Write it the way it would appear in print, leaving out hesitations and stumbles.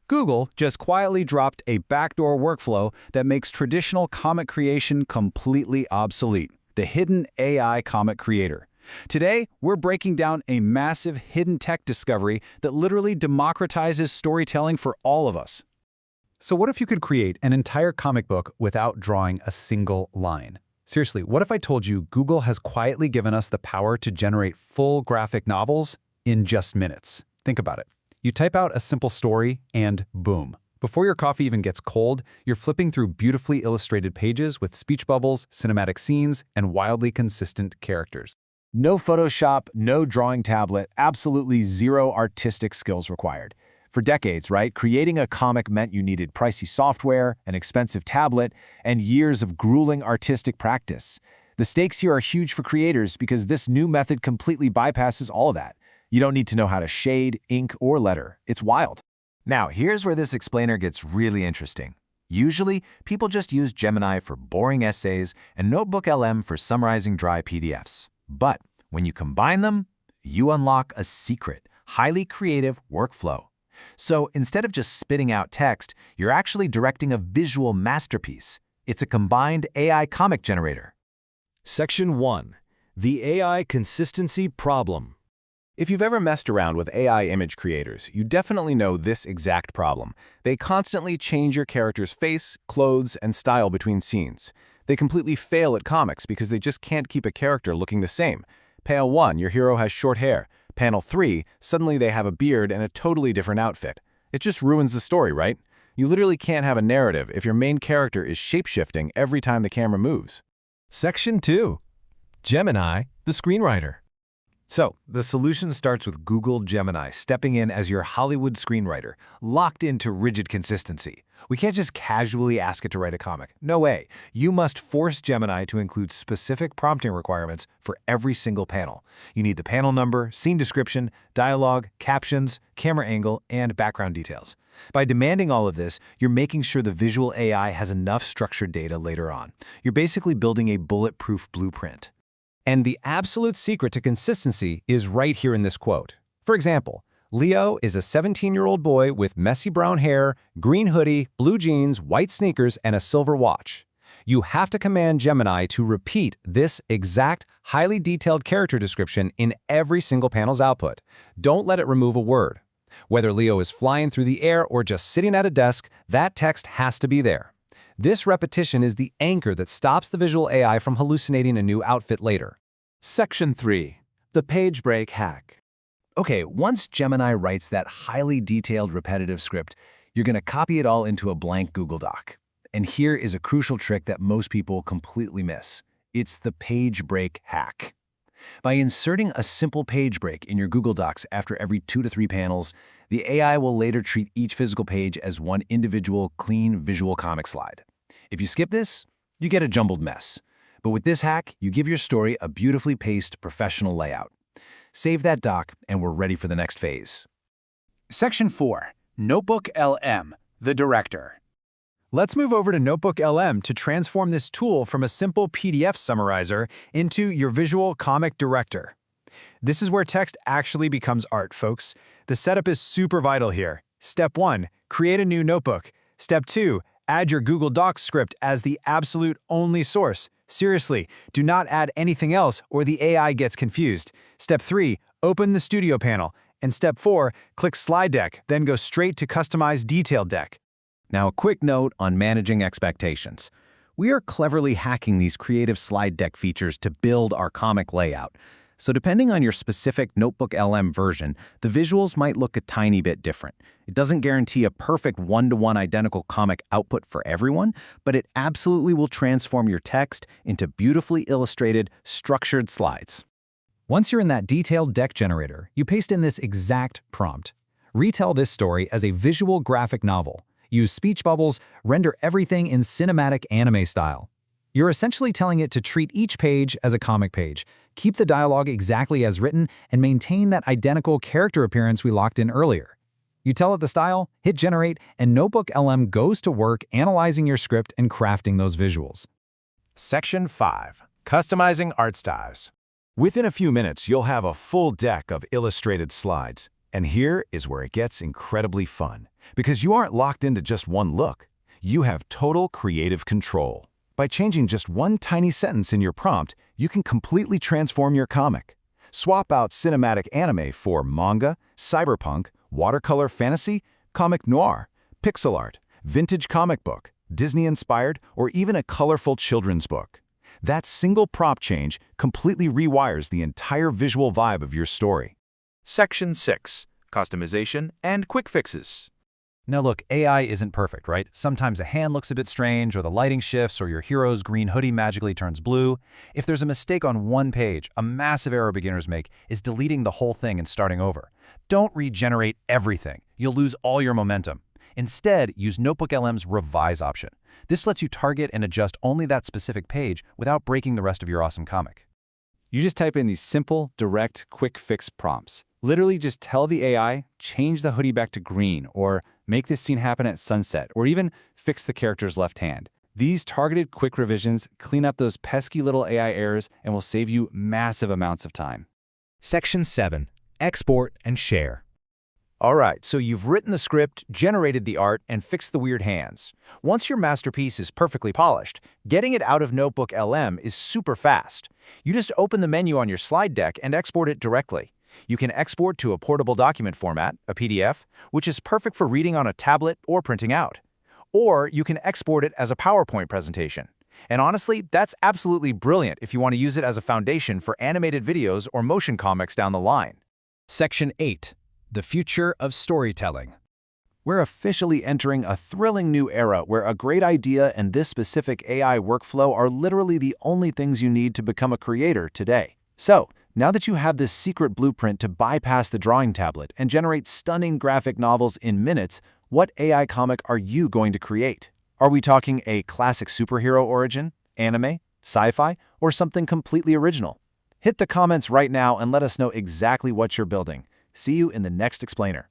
Google just quietly dropped a backdoor workflow that makes traditional comic creation completely obsolete: the hidden AI comic creator. Today, we're breaking down a massive hidden tech discovery that literally democratizes storytelling for all of us. So what if you could create an entire comic book without drawing a single line? Seriously, what if I told you Google has quietly given us the power to generate full graphic novels in just minutes? Think about it. You type out a simple story and boom. Before your coffee even gets cold, you're flipping through beautifully illustrated pages with speech bubbles, cinematic scenes, and wildly consistent characters. No Photoshop, no drawing tablet, absolutely zero artistic skills required. For decades, right, creating a comic meant you needed pricey software, an expensive tablet, and years of grueling artistic practice. The stakes here are huge for creators because this new method completely bypasses all of that. You don't need to know how to shade, ink, or letter. It's wild. Now, here's where this explainer gets really interesting. Usually, people just use Gemini for boring essays and NotebookLM for summarizing dry PDFs. But when you combine them, you unlock a secret, highly creative workflow. So instead of just spitting out text, you're actually directing a visual masterpiece. It's a combined AI comic generator. Section 1. The AI Consistency Problem. If you've ever messed around with AI image creators, you definitely know this exact problem. They constantly change your character's face, clothes, and style between scenes. They completely fail at comics because they just can't keep a character looking the same. Panel 1, your hero has short hair. Panel 3, suddenly they have a beard and a totally different outfit. It just ruins the story, right? You literally can't have a narrative if your main character is shape-shifting every time the camera moves. Section 2. Gemini, the screenwriter. So, the solution starts with Google Gemini stepping in as your Hollywood screenwriter, locked into rigid consistency. We can't just casually ask it to write a comic. No way. You must force Gemini to include specific prompting requirements for every single panel. You need the panel number, scene description, dialogue, captions, camera angle, and background details. By demanding all of this, you're making sure the visual AI has enough structured data later on. You're basically building a bulletproof blueprint. And the absolute secret to consistency is right here in this quote. For example, Leo is a 17-year-old boy with messy brown hair, green hoodie, blue jeans, white sneakers, and a silver watch. You have to command Gemini to repeat this exact, highly detailed character description in every single panel's output. Don't let it remove a word. Whether Leo is flying through the air or just sitting at a desk, that text has to be there. This repetition is the anchor that stops the visual AI from hallucinating a new outfit later. Section 3. The page break hack. Okay, once Gemini writes that highly detailed repetitive script, you're going to copy it all into a blank Google Doc. And here is a crucial trick that most people completely miss. It's the page break hack. By inserting a simple page break in your Google Docs after every 2 to 3 panels, the AI will later treat each physical page as one individual, clean visual comic slide. If you skip this, you get a jumbled mess. But with this hack, you give your story a beautifully paced, professional layout. Save that doc, and we're ready for the next phase. Section 4. NotebookLM, the director. Let's move over to NotebookLM to transform this tool from a simple PDF summarizer into your visual comic director. This is where text actually becomes art, folks. The setup is super vital here. Step 1. Create a new notebook. Step 2. Add your Google Docs script as the absolute only source. Seriously, do not add anything else or the AI gets confused. Step 3. Open the Studio panel. And Step 4. Click Slide Deck, then go straight to Customize Detailed Deck. Now, a quick note on managing expectations. We are cleverly hacking these creative slide deck features to build our comic layout. So depending on your specific NotebookLM version, the visuals might look a tiny bit different. It doesn't guarantee a perfect one-to-one identical comic output for everyone, but it absolutely will transform your text into beautifully illustrated, structured slides. Once you're in that detailed deck generator, you paste in this exact prompt. Retell this story as a visual graphic novel. Use speech bubbles, render everything in cinematic anime style. You're essentially telling it to treat each page as a comic page, keep the dialogue exactly as written, and maintain that identical character appearance we locked in earlier. You tell it the style, hit generate, and NotebookLM goes to work analyzing your script and crafting those visuals. Section 5. Customizing art styles. Within a few minutes, you'll have a full deck of illustrated slides. And here is where it gets incredibly fun, because you aren't locked into just one look. You have total creative control. By changing just one tiny sentence in your prompt, you can completely transform your comic. Swap out cinematic anime for manga, cyberpunk, watercolor fantasy, comic noir, pixel art, vintage comic book, Disney-inspired, or even a colorful children's book. That single prompt change completely rewires the entire visual vibe of your story. Section 6. Customization and Quick Fixes. Now look, AI isn't perfect, right? Sometimes a hand looks a bit strange, or the lighting shifts, or your hero's green hoodie magically turns blue. If there's a mistake on one page, a massive error beginners make is deleting the whole thing and starting over. Don't regenerate everything. You'll lose all your momentum. Instead, use NotebookLM's Revise option. This lets you target and adjust only that specific page without breaking the rest of your awesome comic. You just type in these simple, direct, quick fix prompts. Literally just tell the AI, change the hoodie back to green, or make this scene happen at sunset, or even fix the character's left hand. These targeted quick revisions clean up those pesky little AI errors and will save you massive amounts of time. Section 7. Export and share. All right, so you've written the script, generated the art, and fixed the weird hands. Once your masterpiece is perfectly polished, getting it out of NotebookLM is super fast. You just open the menu on your slide deck and export it directly. You can export to a portable document format, a PDF, which is perfect for reading on a tablet or printing out. Or you can export it as a PowerPoint presentation. And honestly, that's absolutely brilliant if you want to use it as a foundation for animated videos or motion comics down the line. Section 8. The future of storytelling. We're officially entering a thrilling new era where a great idea and this specific AI workflow are literally the only things you need to become a creator today. So, now that you have this secret blueprint to bypass the drawing tablet and generate stunning graphic novels in minutes, what AI comic are you going to create? Are we talking a classic superhero origin, anime, sci-fi, or something completely original? Hit the comments right now and let us know exactly what you're building. See you in the next explainer.